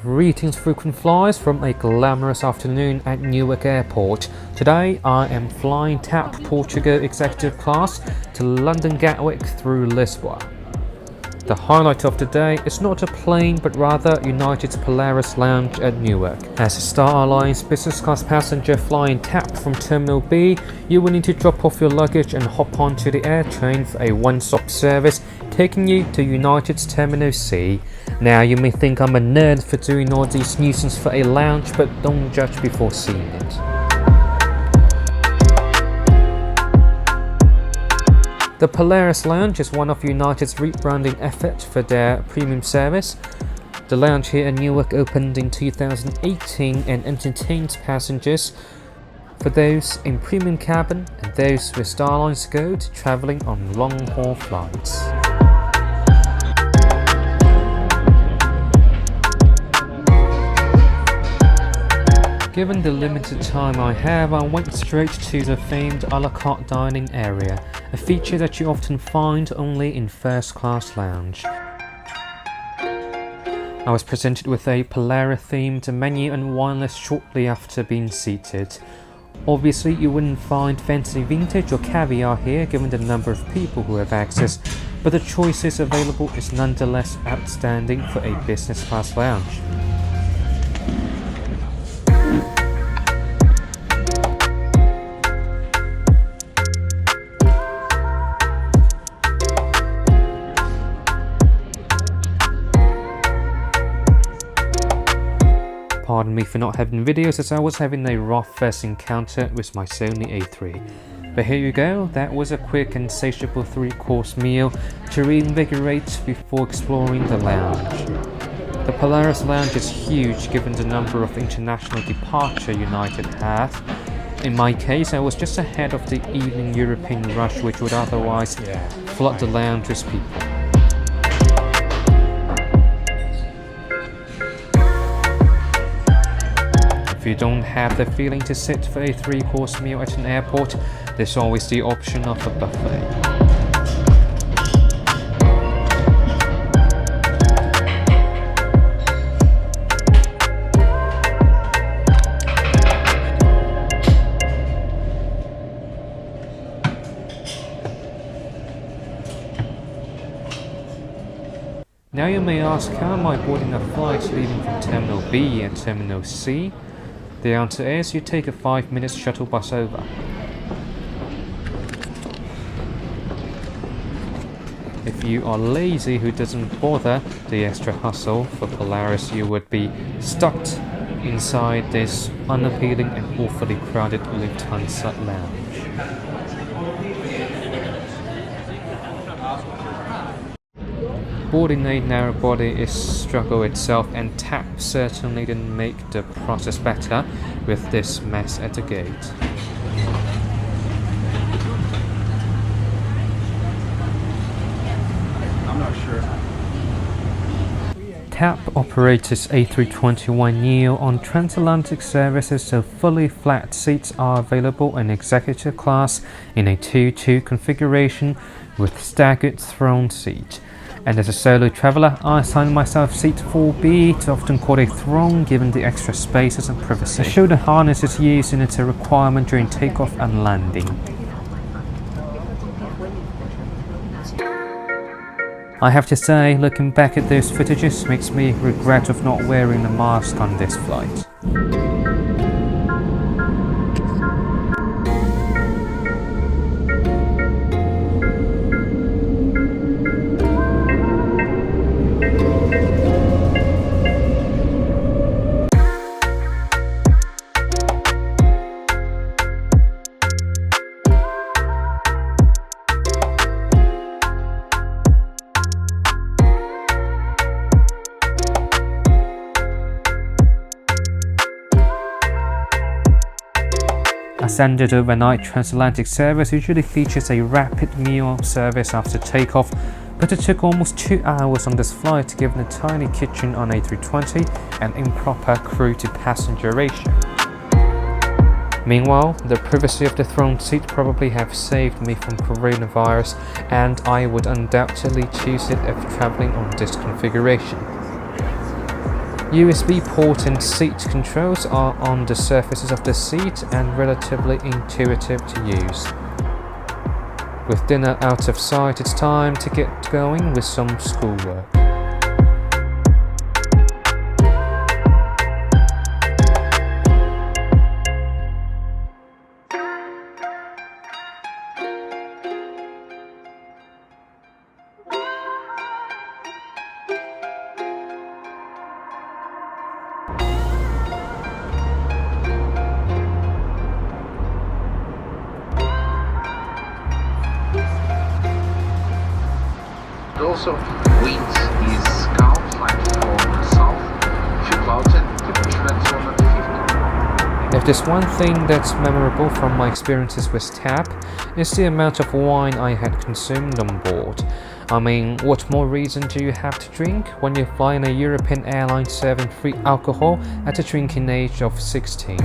Greetings frequent flyers from a glamorous afternoon at Newark Airport. Today I am flying TAP Portugal executive class to London Gatwick through Lisboa. The highlight of the day is not a plane but rather United Polaris lounge at Newark. As a Star Alliance business class passenger flying TAP from Terminal B, you will need to drop off your luggage and hop onto the air train for a one-stop service taking you to United's Terminal C. Now you may think I'm a nerd for doing all these nuisance for a lounge, but don't judge before seeing it. The Polaris Lounge is one of United's rebranding efforts for their premium service. The lounge here in Newark opened in 2018 and entertains passengers for those in premium cabin and those with Star Alliance Gold travelling on long-haul flights. Given the limited time I have, I went straight to the famed a la carte dining area, a feature that you often find only in first-class lounge. I was presented with a Polaris-themed menu and wireless shortly after being seated. Obviously, you wouldn't find fancy vintage or caviar here given the number of people who have access, but the choices available is nonetheless outstanding for a business-class lounge. Pardon me for not having videos as I was having a rough first encounter with my Sony A3. But here you go, that was a quick and satiable 3-course meal to reinvigorate before exploring the lounge. The Polaris Lounge is huge given the number of international departure United had. In my case, I was just ahead of the evening European rush which would otherwise flood the lounge with people. If you don't have the feeling to sit for a 3-course meal at an airport, there's always the option of a buffet. Now you may ask, how am I boarding a flight leaving from Terminal B and Terminal C? The answer is you take a 5-minute shuttle bus over. If you are lazy who doesn't bother the extra hustle for Polaris, you would be stuck inside this unappealing and awfully crowded Lufthansa lounge. Boarding a narrow body is struggle itself, and TAP certainly didn't make the process better with this mess at the gate. I'm not sure. TAP operates its A321LR on transatlantic services, so fully flat seats are available in executive class in a 2-2 configuration with staggered throne seat. And as a solo traveller, I assigned myself seat 4B, it's often called a throne given the extra spaces and privacy. The shoulder harness is used and it's a requirement during takeoff and landing. I have to say, looking back at those footages makes me regret of not wearing a mask on this flight. A standard overnight transatlantic service usually features a rapid meal service after takeoff, but it took almost 2 hours on this flight given the tiny kitchen on A320 and improper crew-to-passenger ratio. Meanwhile, the privacy of the throne seat probably have saved me from coronavirus, and I would undoubtedly choose it if travelling on this configuration. USB port and seat controls are on the surfaces of the seat and relatively intuitive to use. With dinner out of sight, it's time to get going with some schoolwork. Also, winds is calm, like from south, few clouds and temperature that's 150. If there's one thing that's memorable from my experiences with TAP, it's the amount of wine I had consumed on board. I mean, what more reason do you have to drink when you fly in a European airline serving free alcohol at a drinking age of 16?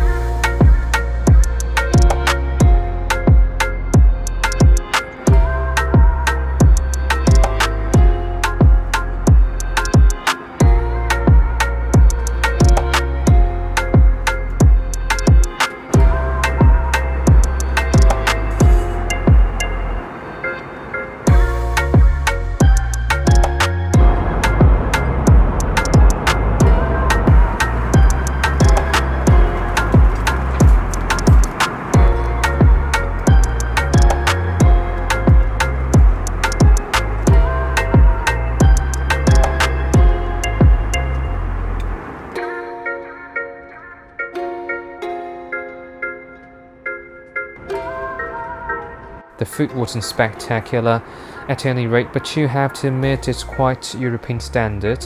The food wasn't spectacular at any rate, but you have to admit it's quite European standard.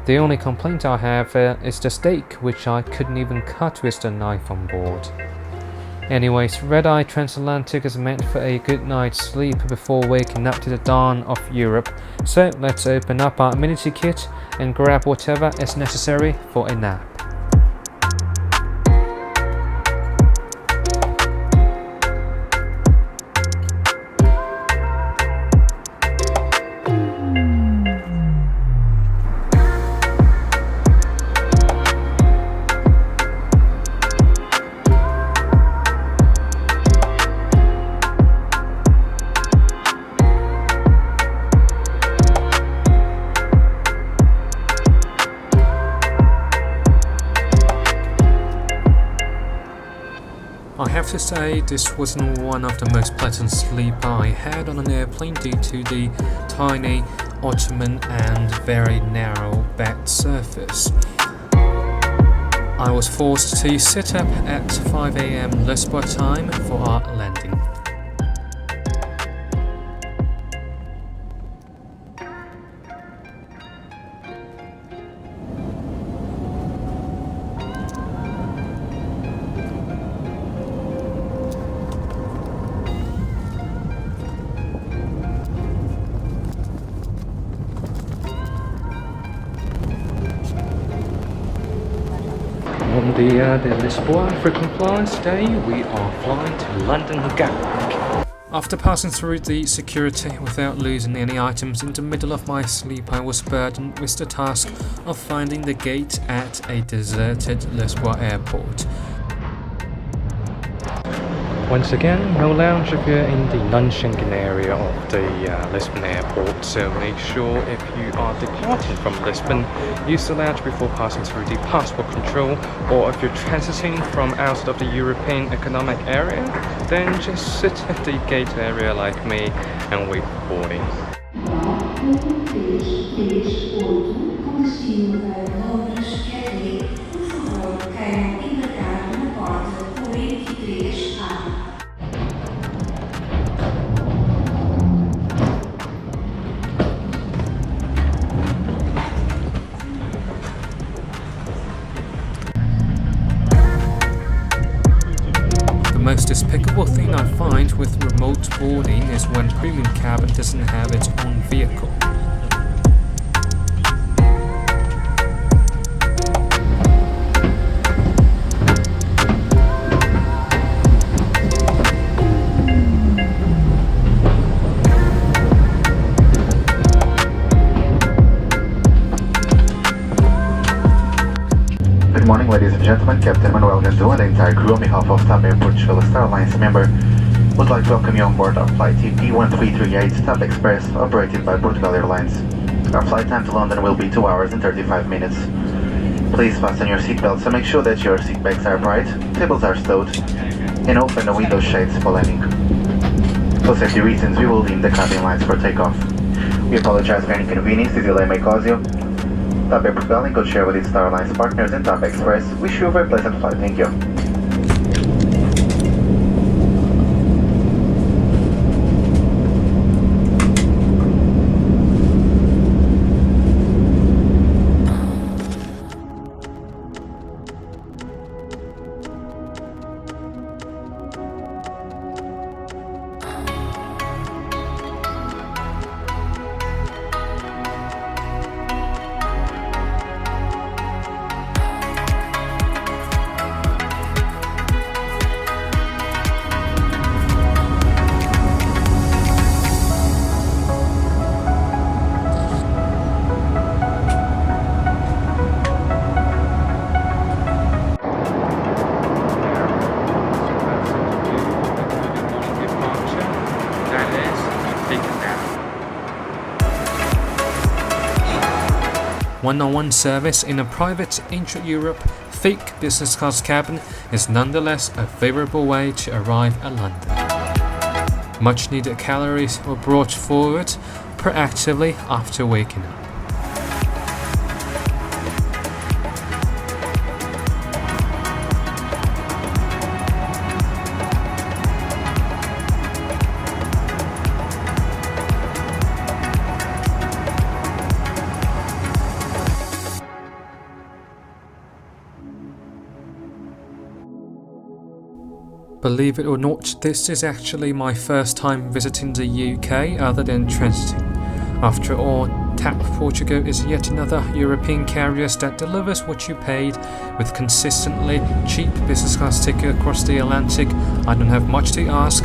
The only complaint I have is the steak, which I couldn't even cut with the knife on board. Anyways, redeye transatlantic is meant for a good night's sleep before waking up to the dawn of Europe, so let's open up our amenity kit and grab whatever is necessary for a nap. I have to say this wasn't one of the most pleasant sleep I had on an airplane due to the tiny ottoman and very narrow bed surface. I was forced to sit up at 5 AM Lisboa time for our landing. On the Lisboa frequent flyers today, we are flying to London Gatwick. After passing through the security without losing any items in the middle of my sleep, I was burdened with the task of finding the gate at a deserted Lisboa airport. Once again, no lounge if you're in the non-Schengen area of the Lisbon airport, so make sure if you are departing from Lisbon, use the lounge before passing through the passport control, or if you're transiting from outside of the European Economic Area, then just sit at the gate area like me and wait for boarding. Com destino a London Gatwick, por favor, queiram embarcar na porta 43A. The most despicable thing I find with remote boarding is when premium cabin doesn't have its own vehicle. Good morning, ladies and gentlemen. Captain Manuel Gandu and the entire crew on behalf of TAP Portugal, a Star Alliance member, would like to welcome you on board our flight TP1338 TAP Express, operated by Portugal Airlines. Our flight time to London will be 2 hours and 35 minutes. Please fasten your seatbelts and make sure that your seat backs are upright, tables are stowed, and open the window shades for landing. For safety reasons, we will dim the cabin lights for takeoff. We apologize for any inconvenience this delay may cause you. TAP Portugal, in code share with its Star Alliance partners and TAP Express, wish you a very pleasant flight. Thank you. One-on-one service in a private intra-Europe thick business class cabin is nonetheless a favourable way to arrive at London. Much needed calories were brought forward proactively after waking up. Believe it or not, this is actually my first time visiting the UK other than transiting. After all, TAP Portugal is yet another European carrier that delivers what you paid with consistently cheap business class ticket across the Atlantic. I don't have much to ask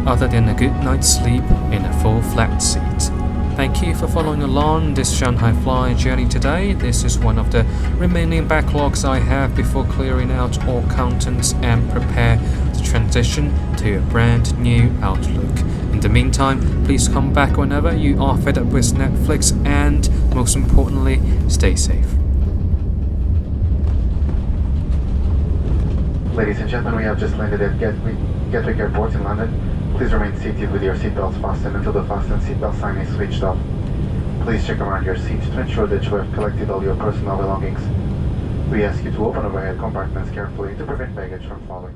other than a good night's sleep in a full flat seat. Thank you for following along this Shanghai flying journey today. This is one of the remaining backlogs I have before clearing out all contents and prepare to transition to a brand new outlook. In the meantime, please come back whenever you are fed up with Netflix and, most importantly, stay safe. Ladies and gentlemen, we have just landed at Gatwick Airport in London. Please remain seated with your seatbelts fastened until the fasten seatbelt sign is switched off. Please check around your seat to ensure that you have collected all your personal belongings. We ask you to open overhead compartments carefully to prevent baggage from falling.